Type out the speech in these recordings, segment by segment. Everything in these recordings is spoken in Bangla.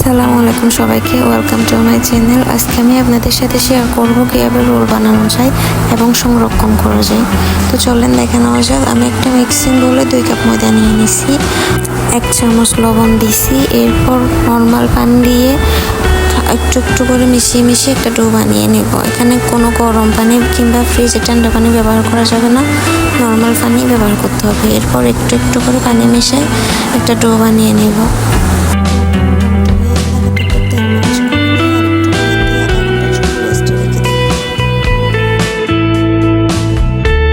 আসসালামু আলাইকুম সবাইকে, ওয়েলকাম টু মাই চ্যানেল। আজকে আমি আপনাদের সাথে শেয়ার করব কীভাবে রোল বানানো যায় এবং সংরক্ষণ করা যায়। তো চলেন দেখে নেওয়া যাক। আমি একটা মিক্সিং বলে 2 কাপ ময়দা নিয়ে নিছি, 1 চামচ লবণ দিছি, এরপর নর্মাল পানি দিয়ে একটু একটু করে মিশিয়ে একটা ডো বানিয়ে নেব। এখানে কোনো গরম পানি কিংবা ফ্রিজে ঠান্ডা পানি ব্যবহার করা যাবে না, নর্মাল পানি ব্যবহার করতে হবে। এরপর একটু একটু করে পানি মিশিয়ে একটা ডো বানিয়ে নেব।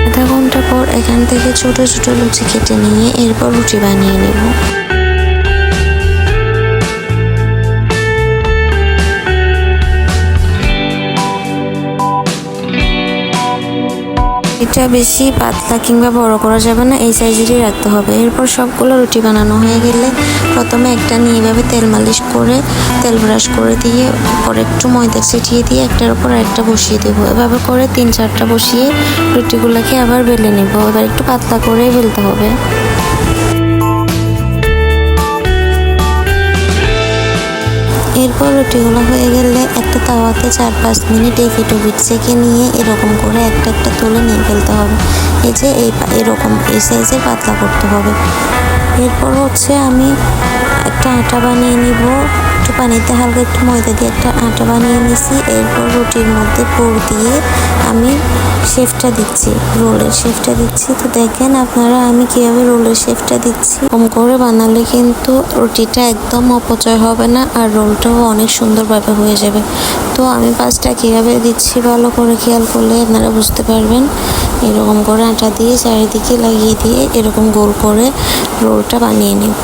আধা ঘন্টা পর এখান থেকে ছোট ছোট লুচি কেটে নিয়ে এরপর রুটি বানিয়ে নেব। এটা বেশি পাতলা কিংবা বড় করা যাবে না, এই সাইজেরই রাখতে হবে। এরপর সবগুলো রুটি বানানো হয়ে গেলে প্রথমে একটা নিয়ে এভাবে তেল মালিশ করে তেল ব্রাশ করে দিয়ে পরে একটু ময়দা ছিটিয়ে দিয়ে একটার উপর আরেকটা বসিয়ে দেবো। এভাবে করে 3-4টা বসিয়ে রুটিগুলোকে আবার বেলে নেব। এবার একটু পাতলা করেই বেলতে হবে। এরপর রুটিগুলো হয়ে গেলে একটা তাওয়াতে 4-5 মিনিট এপিট-ওপিট সেঁকে নিয়ে এরকম করে একটা একটা তুলে নিয়ে ফেলতে হবে। এই যে এরকম এই সাইজের পাতলা করতে হবে। এরপর আমি একটা আটা বানিয়ে নিব। একটু পানিতে হালকা একটু ময়দা দিয়ে একটা আটা বানিয়ে নিছি। এরপর রুটির মধ্যে পুর দিয়ে আমি শেপটা দিচ্ছি, রোলের শেপটা দিচ্ছি। তো দেখেন আপনারা আমি কীভাবে রোলের শেপটা দিচ্ছি। কম করে বানালে কিন্তু রুটিটা একদম অপচয় হবে না, আর রোলটাও অনেক সুন্দরভাবে হয়ে যাবে। তো আমি পাঁচটা কীভাবে দিচ্ছি ভালো করে খেয়াল করলে আপনারা বুঝতে পারবেন। এরকম করে আটা দিয়ে চারিদিকে লাগিয়ে দিয়ে এরকম গোল করে রোলটা বানিয়ে নেব।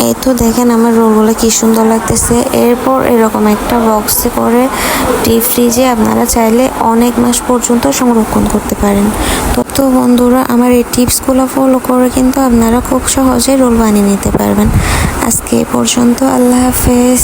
এই তো দেখেন আমার রোলগুলো কি সুন্দর লাগতেছে। এরপর এরকম একটা বক্সে করে ডিপ ফ্রিজে আপনারা চাইলে অনেক মাস পর্যন্ত সংরক্ষণ করতে পারেন। তো বন্ধুরা, আমার এই টিপসগুলো ফলো করে কিন্তু আপনারা খুব সহজে রোল বানিয়ে নিতে পারবেন। আজকে এ পর্যন্ত, আল্লাহ হাফেজ।